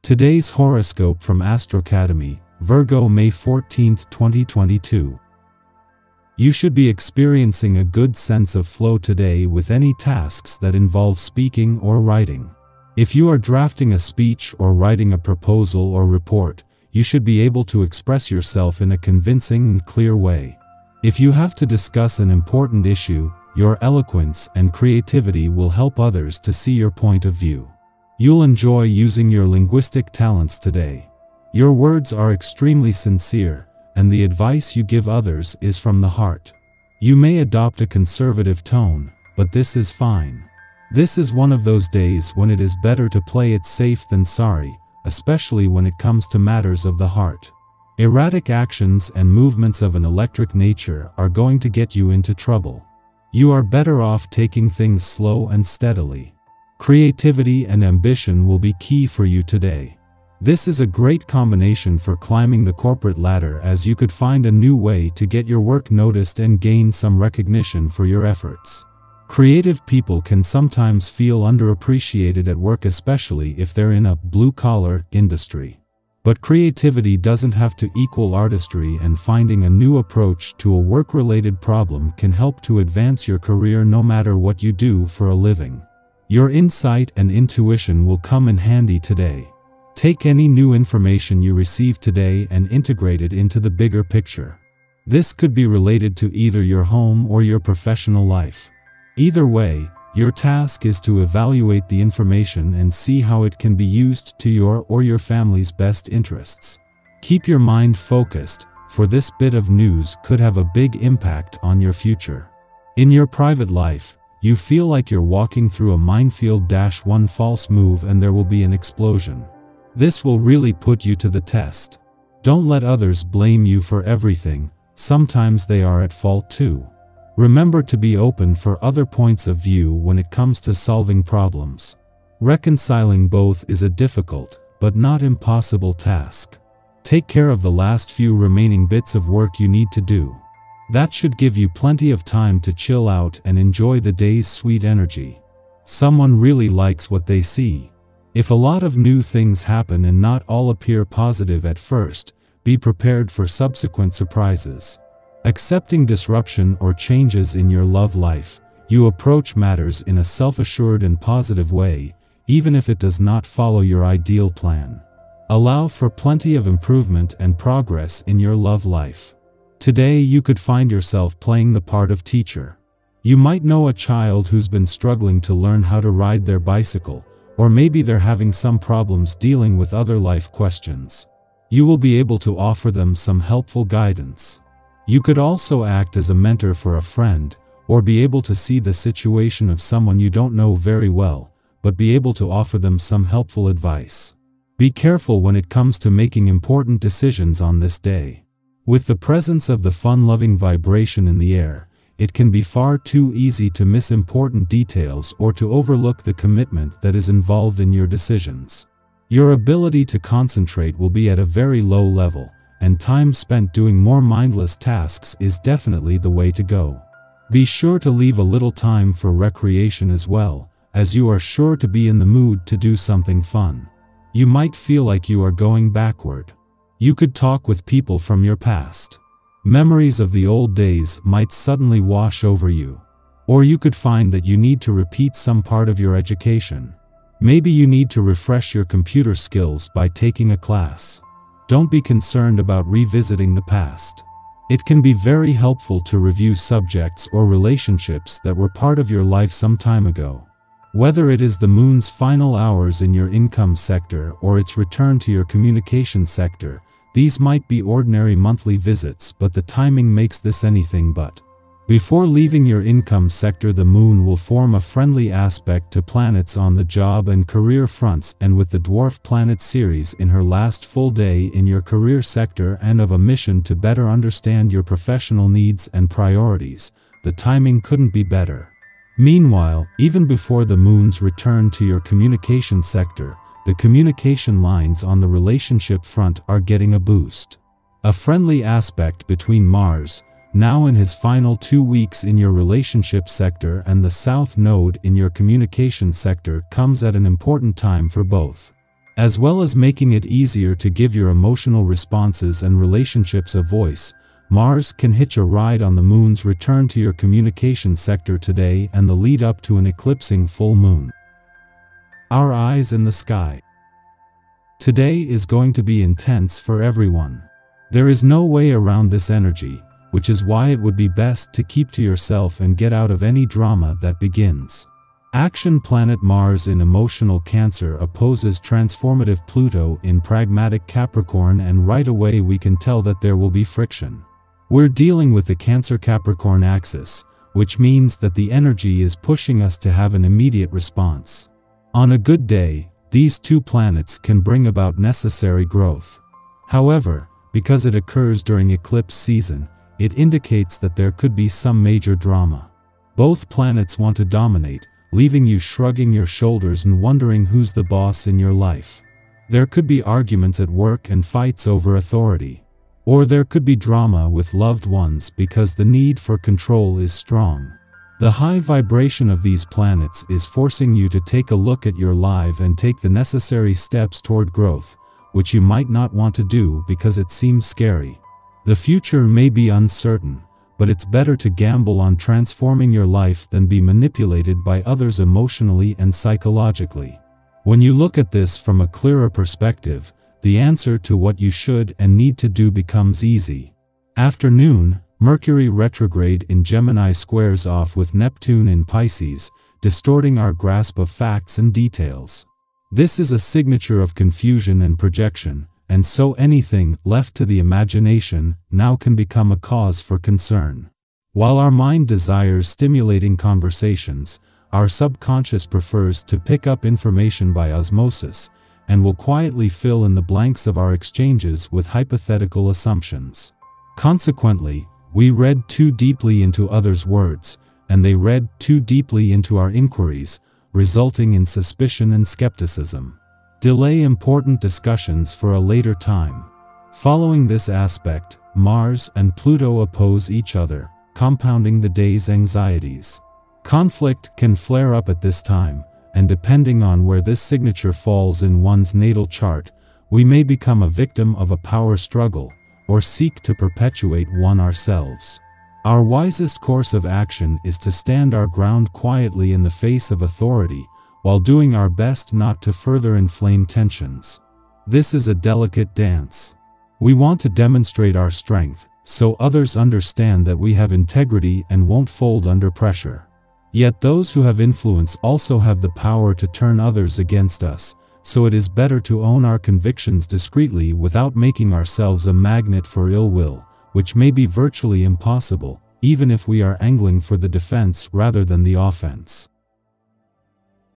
Today's horoscope from Astrocademy, Virgo May 14, 2022. You should be experiencing a good sense of flow today with any tasks that involve speaking or writing. If you are drafting a speech or writing a proposal or report, you should be able to express yourself in a convincing and clear way. If you have to discuss an important issue, your eloquence and creativity will help others to see your point of view. You'll enjoy using your linguistic talents today. Your words are extremely sincere, and the advice you give others is from the heart. You may adopt a conservative tone, but this is fine. This is one of those days when it is better to play it safe than sorry, especially when it comes to matters of the heart. Erratic actions and movements of an electric nature are going to get you into trouble. You are better off taking things slow and steadily. Creativity and ambition will be key for you today. This is a great combination for climbing the corporate ladder, as you could find a new way to get your work noticed and gain some recognition for your efforts. Creative people can sometimes feel underappreciated at work, especially if they're in a blue-collar industry. But creativity doesn't have to equal artistry, and finding a new approach to a work-related problem can help to advance your career no matter what you do for a living. Your insight and intuition will come in handy today. Take any new information you receive today and integrate it into the bigger picture. This could be related to either your home or your professional life. Either way, your task is to evaluate the information and see how it can be used to your or your family's best interests. Keep your mind focused, for this bit of news could have a big impact on your future. In your private life, you feel like you're walking through a minefield. One false move and there will be an explosion. This will really put you to the test. Don't let others blame you for everything, sometimes they are at fault too. Remember to be open for other points of view when it comes to solving problems. Reconciling both is a difficult, but not impossible task. Take care of the last few remaining bits of work you need to do. That should give you plenty of time to chill out and enjoy the day's sweet energy. Someone really likes what they see. If a lot of new things happen and not all appear positive at first, be prepared for subsequent surprises. Accepting disruption or changes in your love life, you approach matters in a self-assured and positive way, even if it does not follow your ideal plan. Allow for plenty of improvement and progress in your love life. Today you could find yourself playing the part of teacher. You might know a child who's been struggling to learn how to ride their bicycle, or maybe they're having some problems dealing with other life questions. You will be able to offer them some helpful guidance. You could also act as a mentor for a friend, or be able to see the situation of someone you don't know very well, but be able to offer them some helpful advice. Be careful when it comes to making important decisions on this day. With the presence of the fun-loving vibration in the air, it can be far too easy to miss important details or to overlook the commitment that is involved in your decisions. Your ability to concentrate will be at a very low level, and time spent doing more mindless tasks is definitely the way to go. Be sure to leave a little time for recreation as well, as you are sure to be in the mood to do something fun. You might feel like you are going backward. You could talk with people from your past. Memories of the old days might suddenly wash over you. Or you could find that you need to repeat some part of your education. Maybe you need to refresh your computer skills by taking a class. Don't be concerned about revisiting the past. It can be very helpful to review subjects or relationships that were part of your life some time ago. Whether it is the moon's final hours in your income sector or its return to your communication sector, these might be ordinary monthly visits, but the timing makes this anything but. Before leaving your income sector, the moon will form a friendly aspect to planets on the job and career fronts, and with the dwarf planet Ceres in her last full day in your career sector and of a mission to better understand your professional needs and priorities, the timing couldn't be better. Meanwhile, even before the moon's return to your communication sector, the communication lines on the relationship front are getting a boost. A friendly aspect between Mars, now in his final 2 weeks in your relationship sector, and the South Node in your communication sector comes at an important time for both. As well as making it easier to give your emotional responses and relationships a voice, Mars can hitch a ride on the moon's return to your communication sector today and the lead up to an eclipsing full moon. Our eyes in the sky. Today is going to be intense for everyone. There is no way around this energy, which is why it would be best to keep to yourself and get out of any drama that begins. Action planet Mars in emotional Cancer opposes transformative Pluto in pragmatic Capricorn, and right away we can tell that there will be friction. We're dealing with the Cancer-Capricorn axis, which means that the energy is pushing us to have an immediate response. On a good day, these two planets can bring about necessary growth. However, because it occurs during eclipse season, it indicates that there could be some major drama. Both planets want to dominate, leaving you shrugging your shoulders and wondering who's the boss in your life. There could be arguments at work and fights over authority. Or there could be drama with loved ones because the need for control is strong. The high vibration of these planets is forcing you to take a look at your life and take the necessary steps toward growth, which you might not want to do because it seems scary. The future may be uncertain, but it's better to gamble on transforming your life than be manipulated by others emotionally and psychologically. When you look at this from a clearer perspective, the answer to what you should and need to do becomes easy. Afternoon, Mercury retrograde in Gemini squares off with Neptune in Pisces, distorting our grasp of facts and details. This is a signature of confusion and projection, and so anything left to the imagination now can become a cause for concern. While our mind desires stimulating conversations, our subconscious prefers to pick up information by osmosis, and will quietly fill in the blanks of our exchanges with hypothetical assumptions. Consequently, we read too deeply into others' words, and they read too deeply into our inquiries, resulting in suspicion and skepticism. Delay important discussions for a later time. Following this aspect, Mars and Pluto oppose each other, compounding the day's anxieties. Conflict can flare up at this time, and depending on where this signature falls in one's natal chart, we may become a victim of a power struggle, or seek to perpetuate one ourselves. Our wisest course of action is to stand our ground quietly in the face of authority, while doing our best not to further inflame tensions. This is a delicate dance. We want to demonstrate our strength, so others understand that we have integrity and won't fold under pressure. Yet those who have influence also have the power to turn others against us, so it is better to own our convictions discreetly without making ourselves a magnet for ill will, which may be virtually impossible, even if we are angling for the defense rather than the offense.